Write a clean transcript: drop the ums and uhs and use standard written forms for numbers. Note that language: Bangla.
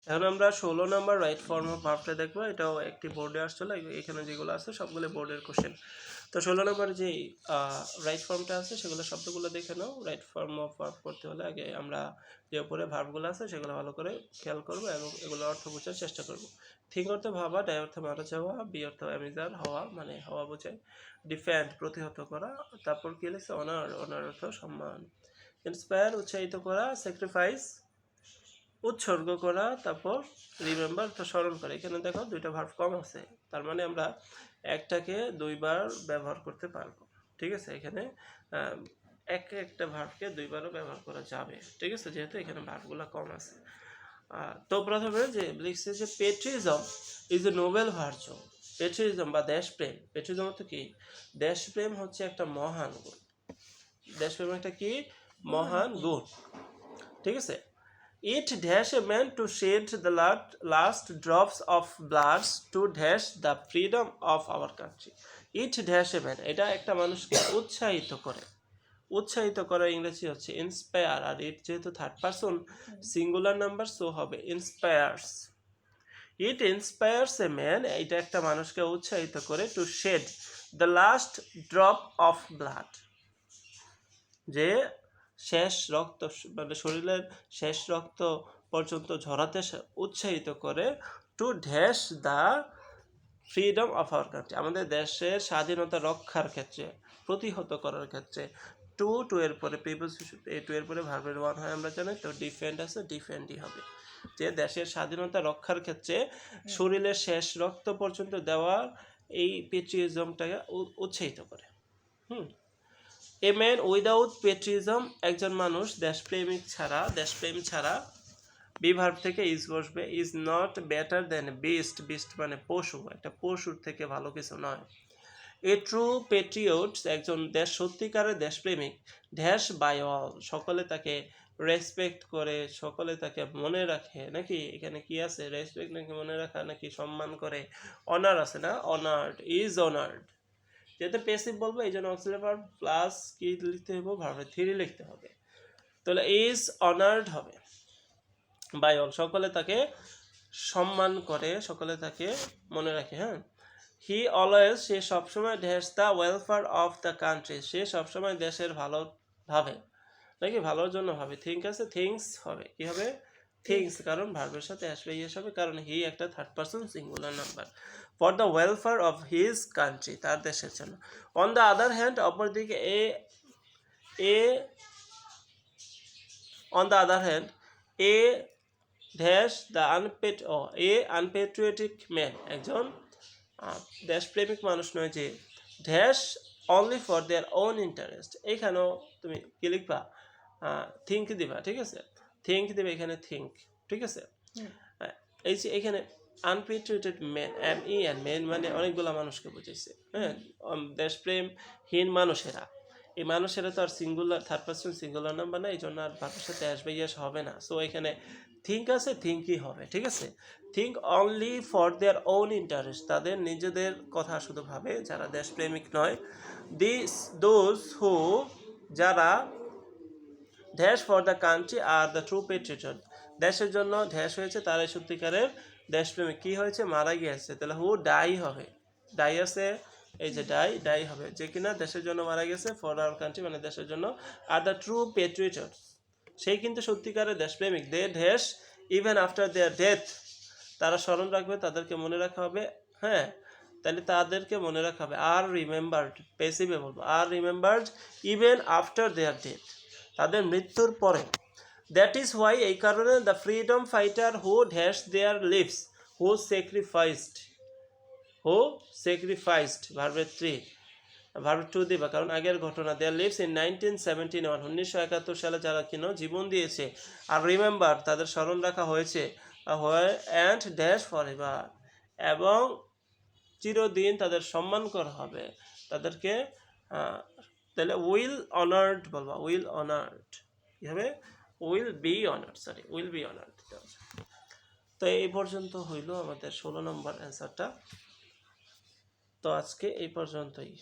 এখন আমরা 16 নম্বর রাইট ফর্ম অফ ভার্বটা দেখবো। এটাও একটি বোর্ডে আসছিল, এখানে যেগুলো আছে সবগুলো বোর্ডের কোশ্চেন। তো 16 নম্বর যে রাইট ফর্মটা আছে সেগুলো শব্দগুলো দেখে নাও। রাইট ফর্ম অফ ভার্ব করতে হলে আগে আমরা যে উপরে ভার্বগুলো আছে সেগুলো ভালো করে খেয়াল করবো এবং এগুলোর অর্থ বোঝার চেষ্টা করবো। থিঙ্ক অর্থ ভাবা, ডাই অর্থ মারা যাওয়া, বি অর্থ অ্যামিজার হওয়া, মানে হওয়া বোঝায়, ডিফেন্ড প্রতিহত করা, তারপর কি লিখছে অনার, অনার অর্থ সম্মান, ইন্সপায়ার উৎসাহিত করা, স্যাক্রিফাইস উৎসর্গ করা, তারপর রিমেম্বার তো স্মরণ করা। এখানে দেখো দুইটা ভার্ব কম আছে, তার মানে আমরা একটাকে দুইবার ব্যবহার করতে পারবো। ঠিক আছে, এখানে একটা ভার্বকে দুইবারও ব্যবহার করা যাবে। ঠিক আছে, যেহেতু এখানে ভার্বগুলো কম আছে। তো প্রথমে যে লিখছে যে পেট্রিজম ইজ এ নোবেল ভার্চু। পেট্রিজম বা দেশপ্রেম, পেট্রিজম তো কি, দেশপ্রেম হচ্ছে একটা মহান গুণ। দেশপ্রেম একটা কি মহান গুণ। ঠিক আছে, it dash a man to shed the last drops of blood to dash the freedom of our country. It dash a man, এটা একটা মানুষকে উৎসাহিত করে। উৎসাহিত করা ইংরেজি হচ্ছে ইন্সপায়ার, আর ইট যেহেতু third person singular number so হবে inspires. It inspires a man, এটা একটা মানুষকে উৎসাহিত করে to shed the last drop of blood, যে শেষ রক্ত মানে শরীরের শেষ রক্ত পর্যন্ত ঝরাতে উৎসাহিত করে, to dash the freedom of our country, আমাদের দেশের স্বাধীনতা রক্ষার ক্ষেত্রে, প্রতিহত করার ক্ষেত্রে। টু এর পরে প্রিপোজিশন, এই টু এর পরে ভার্বের ওয়ান হয় আমরা জানি, তো ডিফেন্ড আছে, ডিফেন্ডই হবে। যে দেশের স্বাধীনতা রক্ষার ক্ষেত্রে শরীরের শেষ রক্ত পর্যন্ত দেওয়ার এই পেট্রিয়টিজমটাকে উৎসাহিত করে। এ ম্যান উইদাউট পেট্রিজম, একজন মানুষ দেশপ্রেমিক ছাড়া, দেশপ্রেম ছাড়া, বি ভার্ব থেকে ইজ বসবে, is not better then beast, beast মানে পশু, একটা পশুর থেকে ভালো কিছু নয়। এ ট্রু পেট্রিয়ট, একজন সত্যিকারের দেশপ্রেমিক, ড্যাশ বাই অল, সকলে তাকে রেসপেক্ট করে, সকলে তাকে মনে রাখে, নাকি এখানে কি আছে রেসপেক্ট নাকি মনে রাখা নাকি সম্মান করে, অনার আছে না, অনার্ড, ইজ অনার্ড। যেহেতু প্যাসিভ বলবো এই জন্য অক্সিলারি ভার্ব প্লাস কি লিখতে হবে, ভার্বের থ্রি লিখতে হবে। তাহলে ইজ অনার্ড হবে বাই অল, সকলে তাকে সম্মান করে, সকলে তাকে মনে রাখে। হ্যাঁ, হি অলওয়েজ, সে সবসময় dash the welfare of the country, সে সবসময় দেশের ভালো ভাবে, নাকি ভালোর জন্য ভাবে। থিঙ্ক আছে, থিংস হবে, কি হবে থিংস, কারণ ভার্বের সাথে আসবে ইয়েস হবে, কারণ হি একটা third person singular number. For the welfare of his country, তার দেশের জন্য। অন দ্য আদার হ্যান্ড, অপরদিকে on the other hand a dash the unpatriotic man, একজন দেশপ্রেমিক মানুষ নয় যে dash only for their own interest, এখানেও তুমি কি লিখবা থিঙ্ক দিবা। ঠিক আছে, থিঙ্ক দিবে এখানে, থিঙ্ক। ঠিক আছে, এই যে এখানে আনপেট্রিয়টেড ম্যান, MEN, ম্যান মানে অনেকগুলো মানুষকে বুঝেছে। হ্যাঁ, দেশপ্রেমহীন মানুষেরা, এই মানুষেরা তো আর singular third person singular number না, এই জন্য আর ভাবের সাথে আসবে ইয়াস হবে না। সো এখানে থিঙ্ক আছে, থিঙ্কই হবে। ঠিক আছে, think only for their own interest, তাদের নিজেদের কথা শুধু ভাবে, যারা দেশপ্রেমিক নয়। দোজ হু, যারা dash for the country are the true patriot, দেশের জন্য ড্যাশ হয়েছে, তারাই সত্যিকারের দেশপ্রেমিক। কি হয়েছে, মারা গিয়েছে, তাহলে হু ডাই হবে, ডাই আছে, এই যে ডাই হবে, যে কিনা দেশের জন্য মারা গেছে, ফর আওয়ার কান্ট্রি মানে দেশের জন্য। আর দ্য ট্রু পেট্রিয়ট, সেই কিন্তু সত্যিকারের দেশপ্রেমিক। They dash even after their death, তারা স্মরণ রাখবে, তাদেরকে মনে রাখা হবে। হ্যাঁ, তাহলে তাদেরকে মনে রাখা হবে। আর রিমেম্বার্ড, প্যাসিভে বলবো, are remembered even after their death, তাদের মৃত্যুর পরে। দ্যাট ইজ হোয়াই, এই কারণে, the freedom fighter who dash their lives, who sacrificed, ভার্বের থ্রি, ভার্ব টু দিবা, কারণ আগের ঘটনা। দেয়ার লিভস ইন 1971, 1971 সালে যারা কিনো জীবন দিয়েছে। আর রিমেম্বার, তাদের স্মরণ রাখা হয়েছে। অ্যান্ড ড্যাশ ফর এভার, এবং চিরদিন তাদের সম্মান করা হবে, তাদেরকে। তাহলে উইল অনার্ড বলবা, উইল অনার্ড, কি হবে, উইল বি অনার্ড। তো এই পর্যন্ত হইল আমাদের 16 নম্বর অ্যান্সারটা। তো আজকে এই পর্যন্তই।